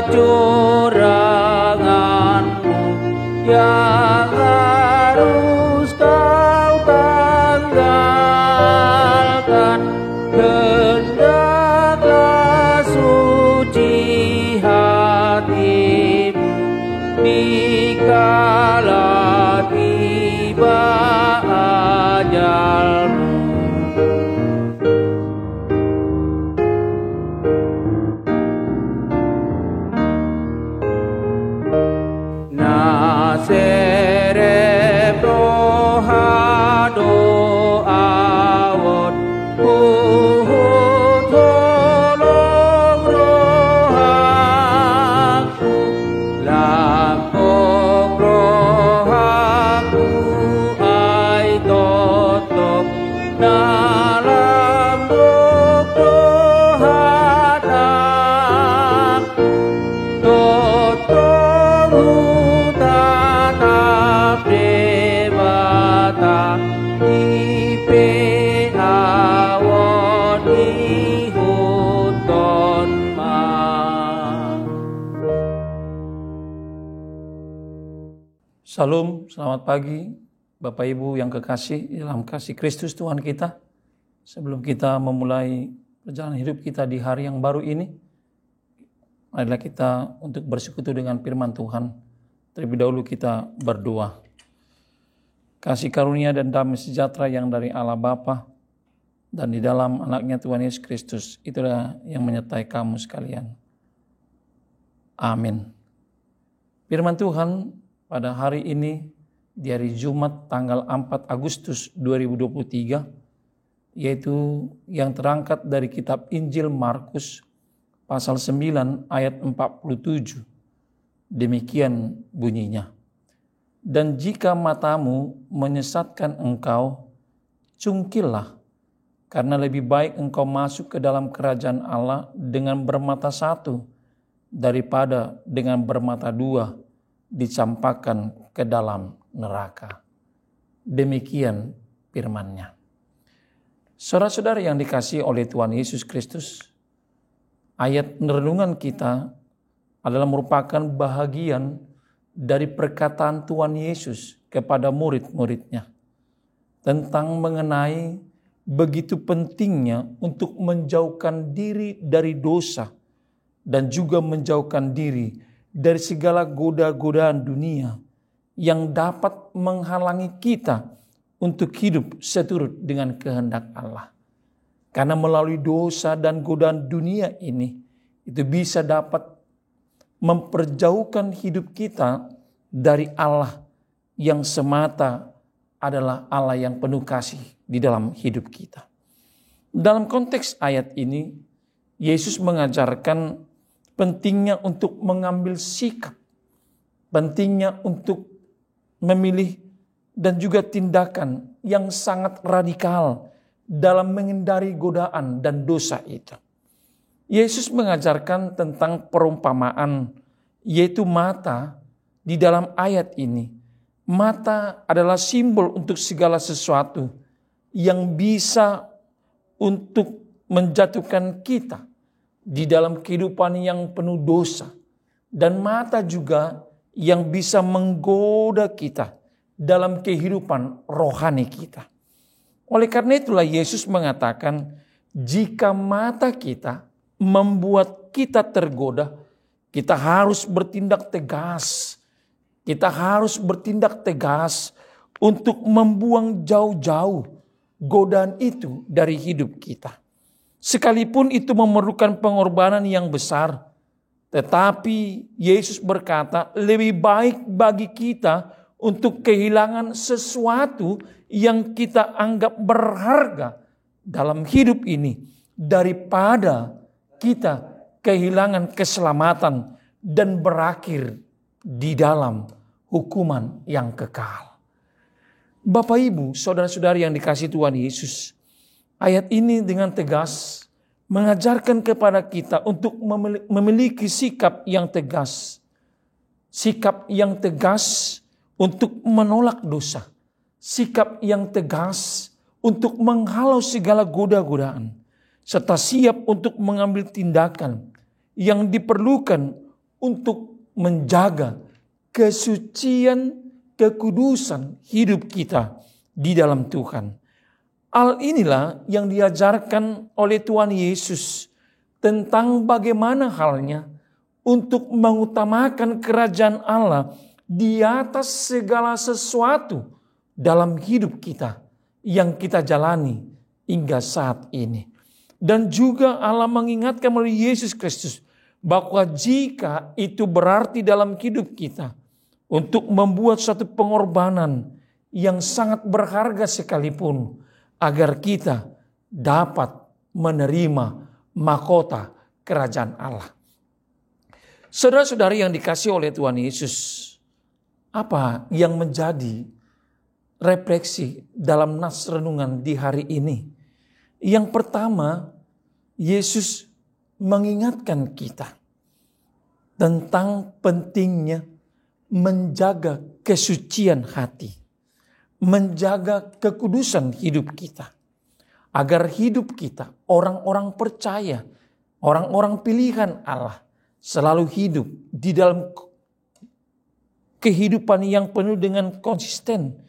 kecuranganmu yang harus kau tanggalkan. Hendaklah suci hatimu dikala tiba ajalmu. Cerebro hado awot tolong rohaku lampok rohaku ai totok dalam rohadaku totok Salam, selamat pagi Bapak Ibu yang kekasih dalam kasih Kristus Tuhan kita. Sebelum kita memulai perjalanan hidup kita di hari yang baru ini, marilah kita untuk bersekutu dengan firman Tuhan. Terlebih dahulu kita berdoa. Kasih karunia dan damai sejahtera yang dari Allah Bapa dan di dalam anaknya Tuhan Yesus Kristus, itulah yang menyertai kamu sekalian. Amin. Firman Tuhan pada hari ini, di hari Jumat tanggal 4 Agustus 2023, yaitu yang terangkat dari kitab Injil Markus pasal 9 ayat 47. Demikian bunyinya. Dan jika matamu menyesatkan engkau, cungkillah, karena lebih baik engkau masuk ke dalam kerajaan Allah dengan bermata satu, daripada dengan bermata dua, dicampakkan ke dalam neraka. Demikian firman-Nya. Saudara-saudara yang dikasihi oleh Tuhan Yesus Kristus, ayat renungan kita adalah merupakan bahagian dari perkataan Tuhan Yesus kepada murid-muridnya tentang mengenai begitu pentingnya untuk menjauhkan diri dari dosa dan juga menjauhkan diri dari segala goda-godaan dunia yang dapat menghalangi kita untuk hidup seturut dengan kehendak Allah. Karena melalui dosa dan godaan dunia ini, itu bisa dapat memperjauhkan hidup kita dari Allah yang semata adalah Allah yang penuh kasih di dalam hidup kita. Dalam konteks ayat ini, Yesus mengajarkan pentingnya untuk mengambil sikap, pentingnya untuk memilih dan juga tindakan yang sangat radikal dalam menghindari godaan dan dosa itu. Yesus mengajarkan tentang perumpamaan, yaitu mata di dalam ayat ini. Mata adalah simbol untuk segala sesuatu yang bisa untuk menjatuhkan kita di dalam kehidupan yang penuh dosa. Dan mata juga yang bisa menggoda kita dalam kehidupan rohani kita. Oleh karena itulah Yesus mengatakan, jika mata kita membuat kita tergoda, kita harus bertindak tegas. Kita harus bertindak tegas untuk membuang jauh-jauh godaan itu dari hidup kita. Sekalipun itu memerlukan pengorbanan yang besar, tetapi Yesus berkata lebih baik bagi kita untuk kehilangan sesuatu yang kita anggap berharga dalam hidup ini daripada kita kehilangan keselamatan dan berakhir di dalam hukuman yang kekal. Bapak Ibu, saudara-saudari yang dikasihi Tuhan Yesus, ayat ini dengan tegas mengajarkan kepada kita untuk memiliki sikap yang tegas. Sikap yang tegas untuk menolak dosa. Sikap yang tegas untuk menghalau segala goda-godaan. Serta siap untuk mengambil tindakan yang diperlukan untuk menjaga kesucian, kekudusan hidup kita di dalam Tuhan. Hal inilah yang diajarkan oleh Tuhan Yesus tentang bagaimana halnya untuk mengutamakan kerajaan Allah di atas segala sesuatu dalam hidup kita yang kita jalani hingga saat ini. Dan juga Allah mengingatkan melalui Yesus Kristus bahwa jika itu berarti dalam hidup kita untuk membuat suatu pengorbanan yang sangat berharga sekalipun agar kita dapat menerima mahkota kerajaan Allah. Saudara-saudari yang dikasihi oleh Tuhan Yesus, apa yang menjadi refleksi dalam nas renungan di hari ini? Yang pertama, Yesus mengingatkan kita tentang pentingnya menjaga kesucian hati, menjaga kekudusan hidup kita, agar hidup kita, orang-orang percaya, orang-orang pilihan Allah, selalu hidup di dalam kehidupan yang penuh dengan konsisten,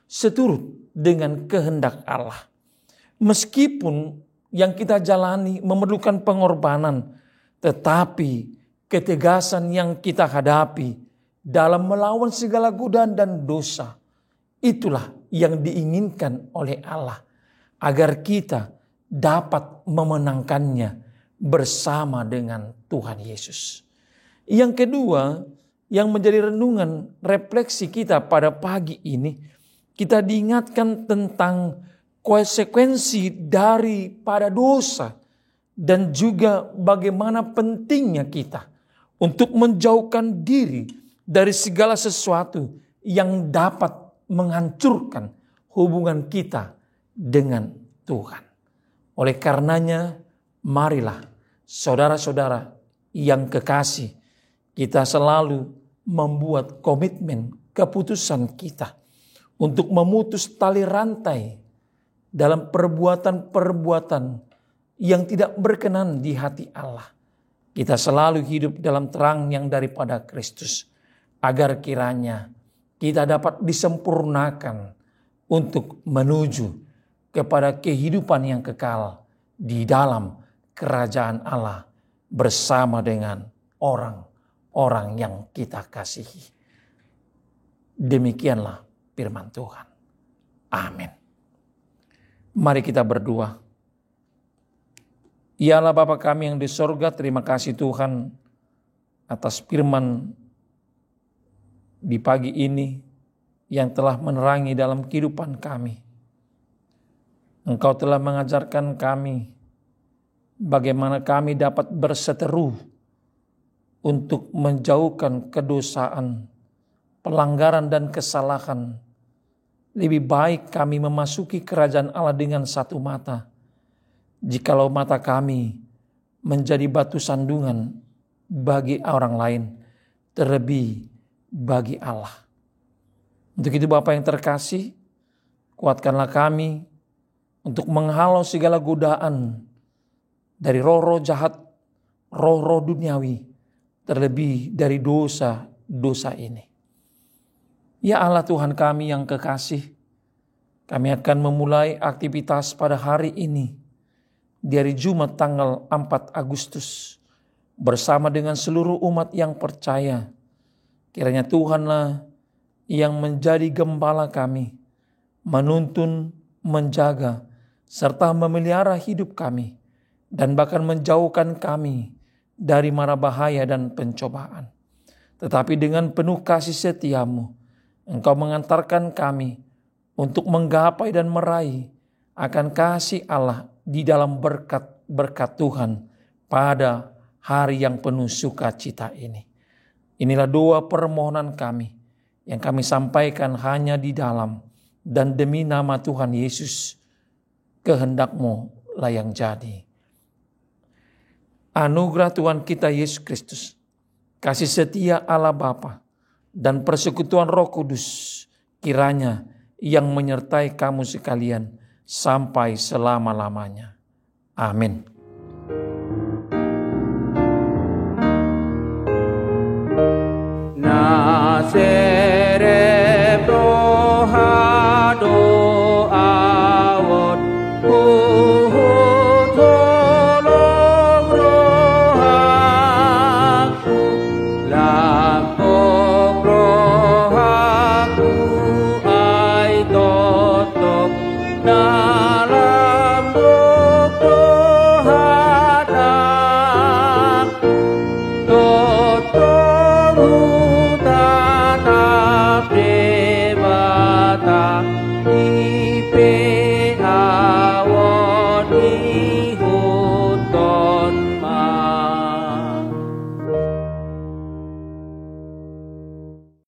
seturut dengan kehendak Allah. Meskipun yang kita jalani memerlukan pengorbanan, tetapi ketegasan yang kita hadapi dalam melawan segala godaan dan dosa, itulah yang diinginkan oleh Allah, agar kita dapat memenangkannya bersama dengan Tuhan Yesus. Yang kedua, yang menjadi renungan refleksi kita pada pagi ini, kita diingatkan tentang konsekuensi daripada dosa dan juga bagaimana pentingnya kita untuk menjauhkan diri dari segala sesuatu yang dapat menghancurkan hubungan kita dengan Tuhan. Oleh karenanya, marilah saudara-saudara yang kekasih, kita selalu membuat komitmen keputusan kita untuk memutus tali rantai dalam perbuatan-perbuatan yang tidak berkenan di hati Allah. Kita selalu hidup dalam terang yang daripada Kristus, agar kiranya kita dapat disempurnakan untuk menuju kepada kehidupan yang kekal di dalam kerajaan Allah bersama dengan orang-orang yang kita kasihi. Demikianlah firman Tuhan. Amin. Mari kita berdoa. Ya Allah Bapa kami yang di sorga, terima kasih Tuhan atas firman di pagi ini yang telah menerangi dalam kehidupan kami. Engkau telah mengajarkan kami bagaimana kami dapat berseteru untuk menjauhkan kedosaan, pelanggaran dan kesalahan. Lebih baik kami memasuki kerajaan Allah dengan satu mata, jikalau mata kami menjadi batu sandungan bagi orang lain, terlebih bagi Allah. Untuk itu Bapa yang terkasih, kuatkanlah kami untuk menghalau segala godaan dari roh-roh jahat, roh-roh duniawi, terlebih dari dosa-dosa ini. Ya Allah Tuhan kami yang kekasih, kami akan memulai aktivitas pada hari ini, di hari Jumat tanggal 4 Agustus, bersama dengan seluruh umat yang percaya. Kiranya Tuhanlah yang menjadi gembala kami, menuntun, menjaga, serta memelihara hidup kami, dan bahkan menjauhkan kami dari mara bahaya dan pencobaan. Tetapi dengan penuh kasih setiamu, Engkau mengantarkan kami untuk menggapai dan meraih akan kasih Allah di dalam berkat Tuhan pada hari yang penuh sukacita ini. Inilah doa permohonan kami yang kami sampaikan hanya di dalam dan demi nama Tuhan Yesus. Kehendak-Mu lah yang jadi. Anugerah Tuhan kita Yesus Kristus, kasih setia Allah Bapa, dan persekutuan Roh Kudus kiranya yang menyertai kamu sekalian sampai selama-lamanya. Amin. hutan abdi bata